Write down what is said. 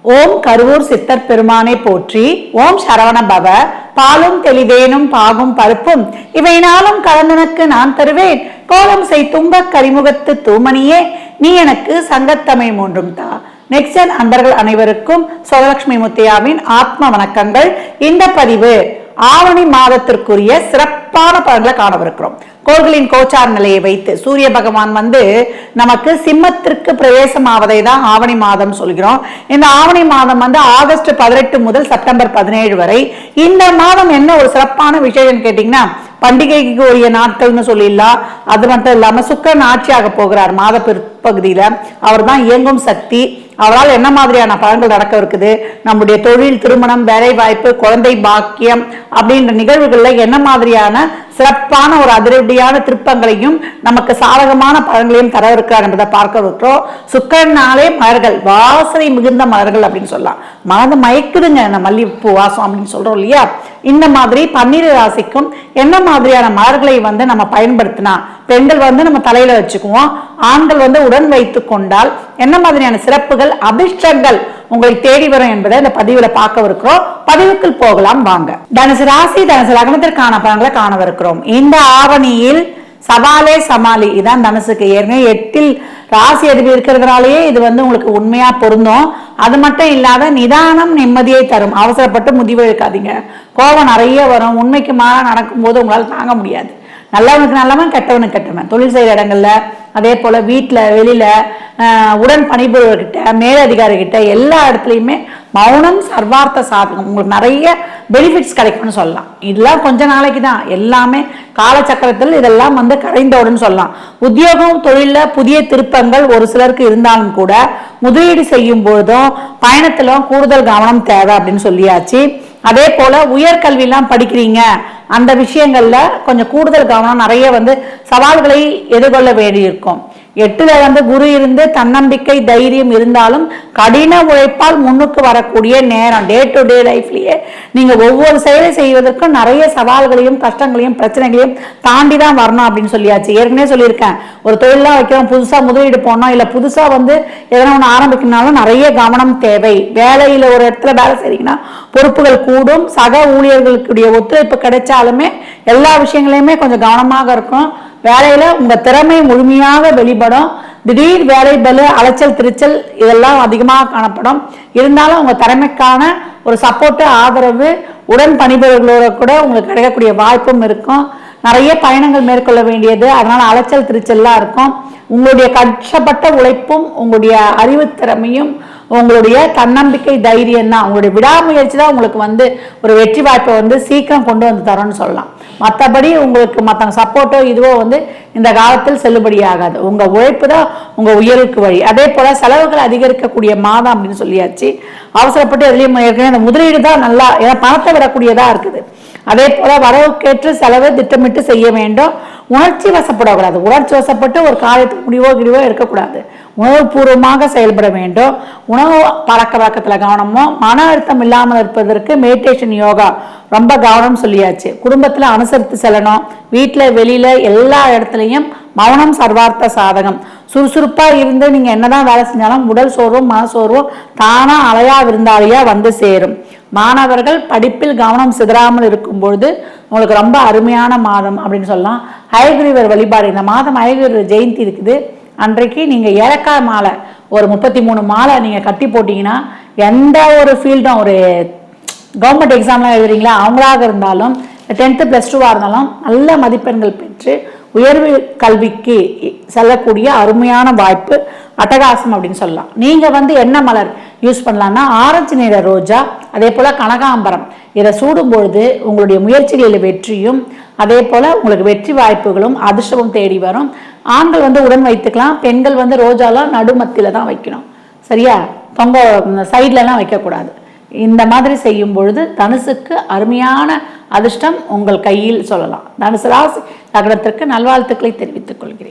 ஓம் கருவூர் சித்தர் பெருமானை போற்றி. ஓம் சரவண பவ. பாலும் தெளிதேனும் பாகும் பருப்பும் இவைனாலும் கலந்தனக்கு நான் தருவேன். கோலம் செய் துன்ப கரிமுகத்து தூமணியே நீ எனக்கு சங்கத்தமிழ் மூன்றும் தா. நெக்ஸ்ட் அன்பர்கள் அனைவருக்கும் சுவலட்சுமி முத்தையாவின் ஆத்ம வணக்கங்கள். இந்த பதிவு ஆவணி மாதத்திற்குரிய சிறப்பான பலன்களை காணவிருக்கிறோம். கோள்களின் கோச்சார் நிலையை வைத்து சூரிய பகவான் நமக்கு சிம்மத்திற்கு பிரவேசம் ஆவதை தான் ஆவணி மாதம் சொல்கிறோம். இந்த ஆவணி மாதம் ஆகஸ்ட் 18 முதல் செப்டம்பர் 17 வரை. இந்த மாதம் என்ன ஒரு சிறப்பான விஷயம் கேட்டீங்கன்னா, பண்டிகைக்கு உரிய நாட்கள்னு சொல்லிடலாம். அது மட்டும் இல்லாம சுக்கிரன் ஆட்சியாக போகிறார் மாத பிற்பகுதியில. அவர் தான் இயங்கும் சக்தி. அவரால் என்ன மாதிரியான பலன்கள் நடக்க இருக்குது, நம்முடைய தொழில், திருமணம், வேலை வாய்ப்பு, குழந்தை பாக்கியம் அப்படின்ற நிகழ்வுகள்ல என்ன மாதிரியான சிறப்பான ஒரு அதிரடியான திருப்பங்களையும் நமக்கு சாதகமான பலன்களையும் தர இருக்கிறார் என்பதை பார்க்க இருக்கிறோம். சுக்கிரனாலே மலர்கள், வாசனை மிகுந்த மலர்கள் அப்படின்னு சொல்லலாம். மனது மயக்குதுங்க இந்த மல்லிகைப்பூ வாசம் அப்படின்னு சொல்றோம் இல்லையா. இந்த மாதிரி 12 ராசிக்கும் என்ன மாதிரியான மலர்களை நம்ம பயன்படுத்தினா, பெண்கள் நம்ம தலையில வச்சுக்குவோம், ஆண்கள் உடன் வைத்துக் கொண்டால் என்ன மாதிரியான சிறப்புகள், அதிர்ஷ்டங்கள் உங்களை தேடி வரும் என்பதை இந்த பதிவுல பார்க்க இருக்கிறோம். பதிவுக்குள் போகலாம் வாங்க. தனுசு ராசி, தனுசு லக்னத்திற்கான பலன்களை காணவிருக்கிறோம். இந்த ஆவணியில் சவாலே சமாளி இதான் தனுசுக்கு. ஏற்கனவே 8ல் ராசி அதிபதி இருக்கிறதுனாலேயே இது உங்களுக்கு உண்மையா பொருந்தும். அது மட்டும் இல்லாத நிதானம் நிம்மதியை தரும். அவசரப்பட்டு முடிவு எடுக்காதீங்க. கோபம் நிறைய வரும். உண்மைக்கு மாறா நடக்கும் போது உங்களால் தாங்க முடியாது. நல்லவனுக்கு நல்லவன், கெட்டவனுக்கு கெட்டவன். தொழில் செய்கிற இடங்கள்ல, அதே போல வீட்டில், வெளியில, உடன் பணிபுரிவர்கிட்ட, மேலதிகாரிகிட்ட, எல்லா இடத்துலையுமே மௌனம் சர்வார்த்த சாதகம். உங்களுக்கு நிறைய பெனிஃபிட்ஸ் கிடைக்கும்னு சொல்லலாம். இதெல்லாம் கொஞ்ச நாளைக்கு தான். எல்லாமே காலச்சக்கரத்தில் இதெல்லாம் கரைந்தோடுன்னு சொல்லலாம். உத்தியோகம், தொழிலில் புதிய திருப்பங்கள் ஒரு சிலருக்கு இருந்தாலும் கூட முதலீடு செய்யும் பொழுதும் பயணத்திலும் கூடுதல் கவனம் தேவை அப்படின்னு சொல்லியாச்சு. அதே போல உயர்கல்வியெல்லாம் படிக்கிறீங்க, அந்த விஷயங்கள்ல கொஞ்சம் கூடுதல் கவனம், நிறைய சவால்களை எதிர்கொள்ள வேண்டியிருக்கும். 8ல் குரு இருந்து தன்னம்பிக்கை தைரியம் இருந்தாலும் கடின உழைப்பால் முன்னுக்கு வரக்கூடிய நேரம். டே டு டே லைஃப்லயே நீங்க ஒவ்வொரு செயலை செய்வதற்கும் நிறைய சவால்களையும் கஷ்டங்களையும் பிரச்சனைகளையும் தாண்டி தான் வரணும் அப்படின்னு சொல்லியாச்சு. ஏற்கனவே சொல்லியிருக்கேன், ஒரு தொழிலாம் வைக்கிறோம், புதுசா முதலீடு போனோம், இல்ல புதுசா எதனா ஒன்று ஆரம்பிக்கணும்னாலும் நிறைய கவனம் தேவை. வேலையில ஒரு இடத்துல வேலை செய்றீங்கன்னா பொறுப்புகள் கூடும். சக ஊழியர்களுடைய ஒத்துழைப்பு கிடைச்சாலுமே எல்லா விஷயங்களையுமே கொஞ்சம் கவனமாக இருக்கும். வேலையில உங்க திறமை முழுமையாக வெளிப்படும். திடீர் வேலை பலு, அலைச்சல் திருச்சல் இதெல்லாம் அதிகமாக காணப்படும். இருந்தாலும் உங்க திறமைக்கான ஒரு சப்போர்ட்டு, ஆதரவு உடன் பணிபுரிகளோட கூட உங்களுக்கு கிடைக்கக்கூடிய வாய்ப்பும் இருக்கும். நிறைய பயணங்கள் மேற்கொள்ள வேண்டியது, அதனால அலைச்சல் திருச்சல்லாம் இருக்கும். உங்களுடைய கஷ்டப்பட்ட உழைப்பும் உங்களுடைய அறிவு திறமையும் உங்களுடைய தன்னம்பிக்கை தைரியம் தான், உங்களுடைய விடாமுயற்சி தான் உங்களுக்கு ஒரு வெற்றி வாய்ப்பை சீக்கிரம் கொண்டு தரோன்னு சொல்லலாம். மற்றபடி உங்களுக்கு மற்றவங்க சப்போர்ட்டோ இதுவோ இந்த காலத்தில் செல்லுபடியாகாது. உங்க உழைப்பு தான் உங்க உயர்வுக்கு வழி. அதே போல செலவுகள் அதிகரிக்கக்கூடிய மாதம் அப்படின்னு சொல்லியாச்சு. அவசரப்பட்டு எதுலையும் ஏற்கனவே அந்த முதலீடு தான் நல்லா, ஏன்னா பணத்தை விடக்கூடியதா இருக்குது. அதே போல வரவுக்கேற்று செலவை திட்டமிட்டு செய்ய வேண்டும். உணர்ச்சி வசப்படக்கூடாது. உணர்ச்சி வசப்பட்டு ஒரு காரியத்துக்கு முடிவோ எடுக்கக்கூடாது. உணர்வுபூர்வமாக செயல்பட வேண்டும். உணவு பழக்க வழக்கத்துல கவனமும், மன அழுத்தம் இல்லாமல் இருப்பதற்கு மெடிடேஷன், யோகா ரொம்ப கவனம் சொல்லியாச்சு. குடும்பத்துல அனுசரித்து செல்லணும். வீட்டுல வெளியில எல்லா இடத்துலையும் மௌனம் சர்வார்த்த சாதகம். சுறுசுறுப்பா இருந்து நீங்க என்னதான் வேலை செஞ்சாலும் உடல் சோர்வும் மனசோர்வும் தானா அலையா விருந்தாளியா சேரும். மாணவர்கள் படிப்பில் கவனம் சிதறாமல் இருக்கும் பொழுது உங்களுக்கு ரொம்ப அருமையான மாதம் அப்படின்னு சொல்லலாம். ஹயகிரீவர் வழிபாடு, இந்த மாதம் ஹயகிரீவர் ஜெயந்தி இருக்குது. அன்றைக்கு நீங்க ஏலக்காய் மாலை ஒரு 33 மாலை நீங்க கட்டி போட்டீங்கன்னா, எந்த ஒரு ஃபீல்டும், ஒரு கவர்மெண்ட் எக்ஸாம்லாம் எழுதுறீங்களா அவங்களாக இருந்தாலும், 10th +2 இருந்தாலும் நல்ல மதிப்பெண்கள் பெற்று உயர்வு கல்விக்கு செல்லக்கூடிய அருமையான வாய்ப்பு, அட்டகாசம் அப்படின்னு சொல்லலாம். நீங்க என்ன மலர் யூஸ் பண்ணலாம்னா, ஆரஞ்சு நிற ரோஜா, அதே போல கனகாம்பரம் இதை சூடும் பொழுது உங்களுடைய முயற்சிகளில் வெற்றியும், அதே போல உங்களுக்கு வெற்றி வாய்ப்புகளும் அதிர்ஷ்டமும் தேடி வரும். ஆண்கள் உடன் வைத்துக்கலாம். பெண்கள் ரோஜாலாம் நடுமத்தில தான் வைக்கணும். சரியா, தொங்க சைட்லலாம் வைக்கக்கூடாது. இந்த மாதிரி செய்யும் பொழுது தனுசுக்கு அருமையான அதிர்ஷ்டம் உங்கள் கையில் சொல்லலாம். தனுசு ராசி லக்னத்திற்கு நல்வாழ்த்துக்களை தெரிவித்துக் கொள்கிறேன்.